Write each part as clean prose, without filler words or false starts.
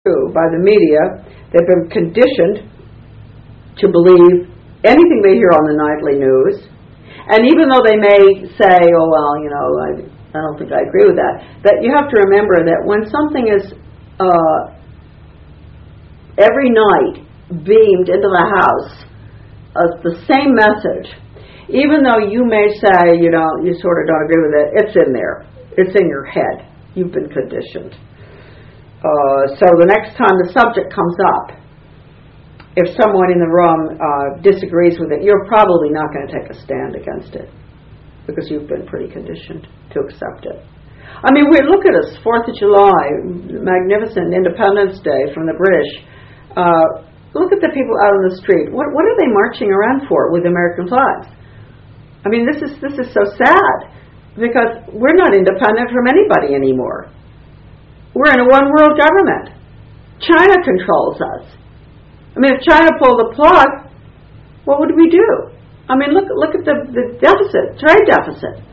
by the media. They've been conditioned to believe anything they hear on the nightly news. And even though they may say, oh, well, you know, I don't think I agree with that, but you have to remember that when something is every night beamed into the house, the same message, even though you may say, you know, you sort of don't agree with it, it's in there. It's in your head. You've been conditioned. So the next time the subject comes up, if someone in the room disagrees with it, you're probably not going to take a stand against it because you've been pretty conditioned to accept it. I mean, look at us, 4th of July, magnificent Independence Day from the British. Look at the people out on the street. What are they marching around for with American flags? I mean, this is so sad because we're not independent from anybody anymore. We're in a one-world government. China controls us. I mean, if China pulled the plug, what would we do? I mean, look at the deficit, trade deficit.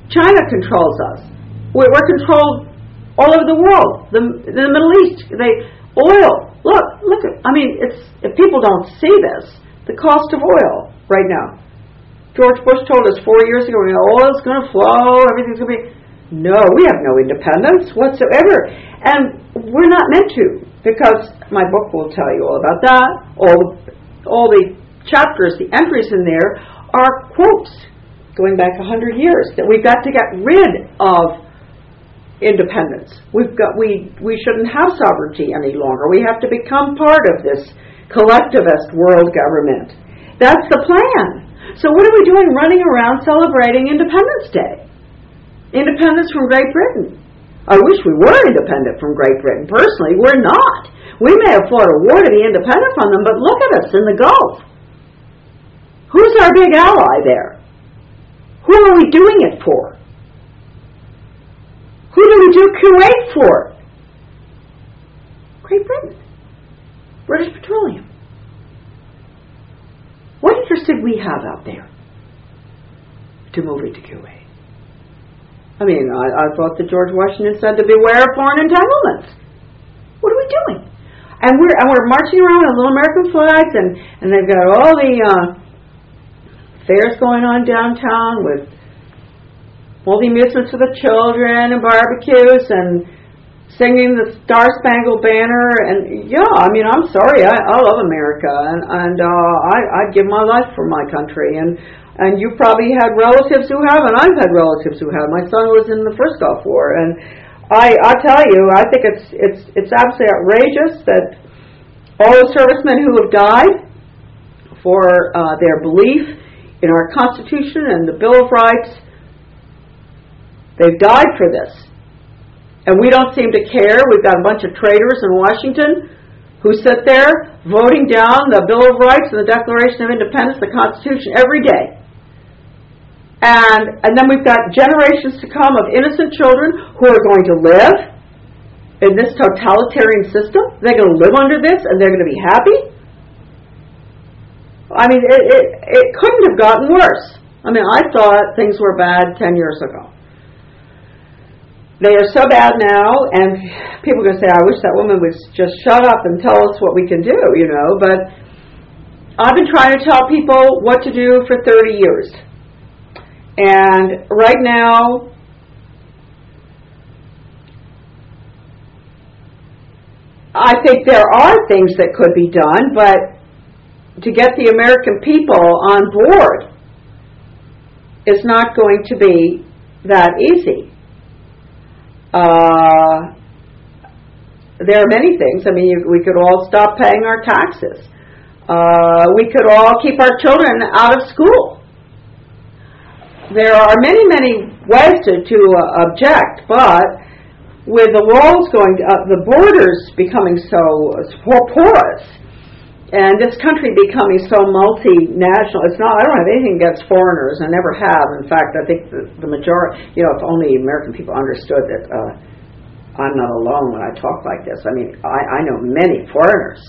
China controls us. We're controlled all over the world. The Middle East, oil. Look. I mean, if people don't see this, the cost of oil right now. George Bush told us 4 years ago, oil's going to flow, everything's going to be. No, we have no independence whatsoever. And we're not meant to, because my book will tell you all about that. All the chapters, the entries in there are quotes going back 100 years that we've got to get rid of independence. We shouldn't have sovereignty any longer. We have to become part of this collectivist world government. That's the plan. So what are we doing running around celebrating Independence Day? Independence from Great Britain. I wish we were independent from Great Britain. Personally, we're not. We may have fought a war to be independent from them, but look at us in the Gulf. Who's our big ally there? Who are we doing it for? Who do we do Kuwait for? Great Britain. British Petroleum. What interest did we have out there to move it to Kuwait? I mean, I thought that George Washington said to beware of foreign entanglements. What are we doing? And we're marching around with little American flags, and they've got all the fairs going on downtown with all the amusements for the children and barbecues and singing the Star Spangled Banner. And yeah, I mean, I'm sorry, I love America, and I'd give my life for my country. And you probably had relatives who have, and I've had relatives who have. My son was in the first Gulf War, and I tell you, I think it's absolutely outrageous that all the servicemen who have died for their belief in our Constitution and the Bill of Rights, they've died for this. And we don't seem to care. We've got a bunch of traitors in Washington who sit there voting down the Bill of Rights and the Declaration of Independence, the Constitution, every day. And then we've got generations to come of innocent children who are going to live in this totalitarian system. They're going to live under this, and they're going to be happy. I mean, it couldn't have gotten worse. I mean, I thought things were bad 10 years ago. They are so bad now, and people are going to say, I wish that woman would just shut up and tell us what we can do, you know. But I've been trying to tell people what to do for 30 years. And right now, I think there are things that could be done, but to get the American people on board is not going to be that easy. There are many things. I mean, we could all stop paying our taxes. We could all keep our children out of school. There are many, many ways to object, but with the walls going, the borders becoming so porous, and this country becoming so multinational, it's not. I don't have anything against foreigners. I never have. In fact, I think the majority, you know, if only American people understood that I'm not alone when I talk like this. I mean, I know many foreigners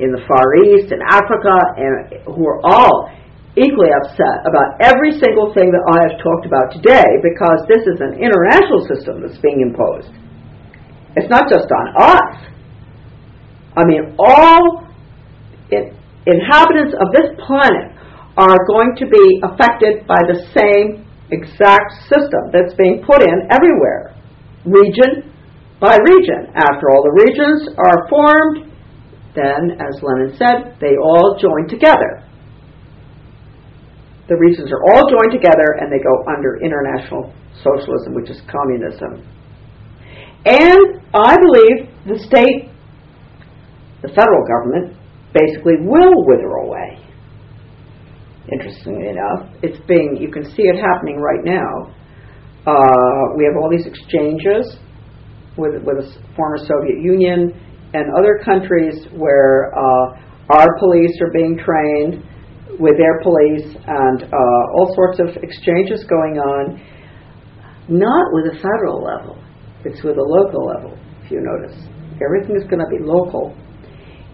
in the Far East and Africa, and who are all equally upset about every single thing that I have talked about today, because this is an international system that's being imposed. It's not just on us. I mean, all inhabitants of this planet are going to be affected by the same exact system that's being put in everywhere, region by region. After all the regions are formed, then, as Lenin said, they all join together. The regions are all joined together and they go under international socialism, which is communism. And I believe the state, the federal government, basically will wither away. Interestingly enough, you can see it happening right now. We have all these exchanges with the former Soviet Union and other countries where our police are being trained with their police, and all sorts of exchanges going on, not with a federal level, it's with a local level, if you notice. Everything is going to be local.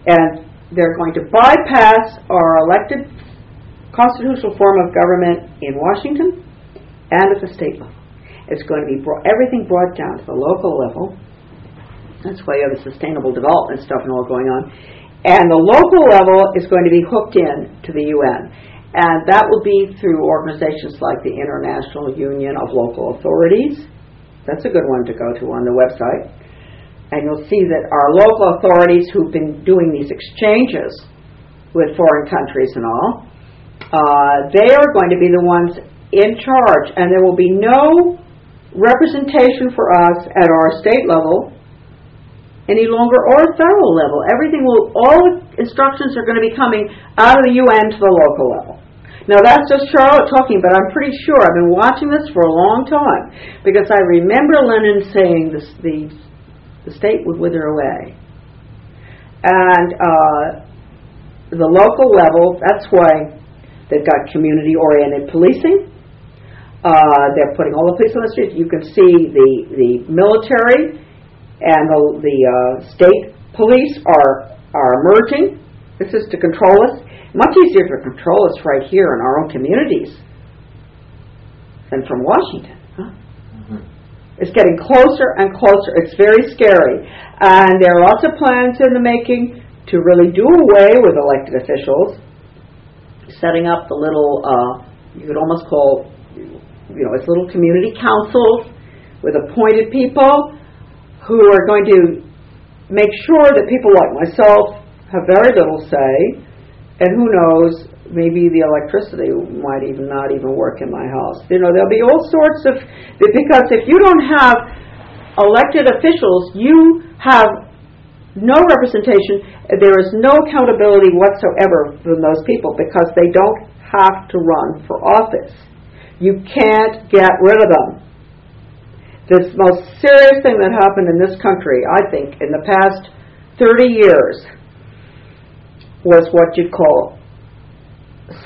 And they're going to bypass our elected constitutional form of government in Washington and at the state level. It's going to be everything brought down to the local level. That's why you have the sustainable development stuff and all going on. And the local level is going to be hooked in to the UN. And that will be through organizations like the International Union of Local Authorities. That's a good one to go to on the website. And you'll see that our local authorities who've been doing these exchanges with foreign countries and all, they are going to be the ones in charge, and there will be no representation for us at our state level any longer, or federal level. All instructions are going to be coming out of the UN to the local level. Now that's just Charlotte talking, but I'm pretty sure, I've been watching this for a long time, because I remember Lenin saying the state would wither away. And the local level, that's why they've got community-oriented policing. They're putting all the police on the streets. You can see the military and the state police are merging. This is to control us. Much easier to control us right here in our own communities than from Washington. Huh? Mm-hmm. It's getting closer and closer. It's very scary. And there are lots of plans in the making to really do away with elected officials, setting up the little, you could almost call, it's little community councils with appointed people who are going to make sure that people like myself have very little say, and who knows, maybe the electricity might not even work in my house. There'll be all sorts of, because if you don't have elected officials, you have no representation. There is no accountability whatsoever from those people, because they don't have to run for office. You can't get rid of them. The most serious thing that happened in this country, I think, in the past 30 years was what you'd call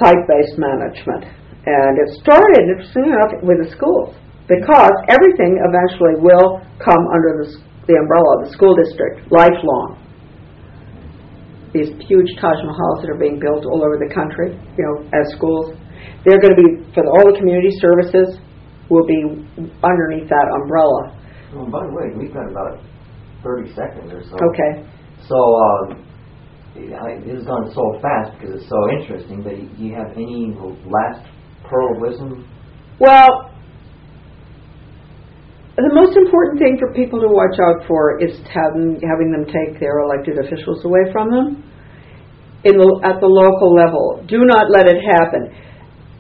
site-based management. And it started, interestingly enough, with the schools, because everything eventually will come under the umbrella of the school district, lifelong. These huge Taj Mahals that are being built all over the country, as schools, they're going to be, for all the community services, will be underneath that umbrella. Well, by the way, we've got about 30 seconds or so. Okay. So, this has gone so fast because it's so interesting, but do you have any last pearl of wisdom? Well, the most important thing for people to watch out for is having them take their elected officials away from them at the local level. Do not let it happen.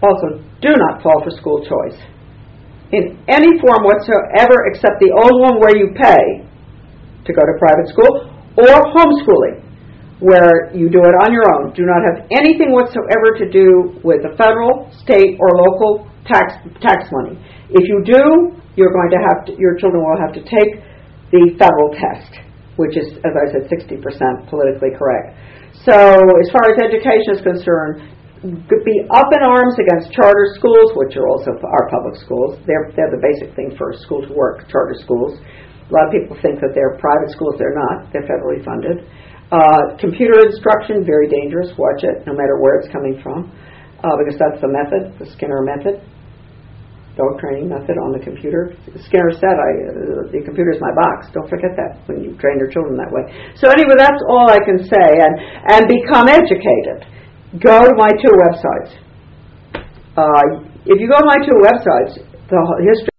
Also, do not fall for school choice in any form whatsoever, except the old one where you pay to go to private school, or homeschooling, where you do it on your own. Do not have anything whatsoever to do with the federal, state, or local tax money. If you do, your children will have to take the federal test, which is, as I said, 60% politically correct. So, as far as education is concerned, be up in arms against charter schools, which are also our public schools. They're the basic thing for a school to work, charter schools. A lot of people think that they're private schools. They're not. They're federally funded. Computer instruction, very dangerous. Watch it, no matter where it's coming from, because that's the method, the Skinner method. dog training method on the computer. Skinner said, the computer is my box. Don't forget that when you train your children that way. So anyway, that's all I can say. And become educated. Go to my 2 websites. If you go to my 2 websites, the history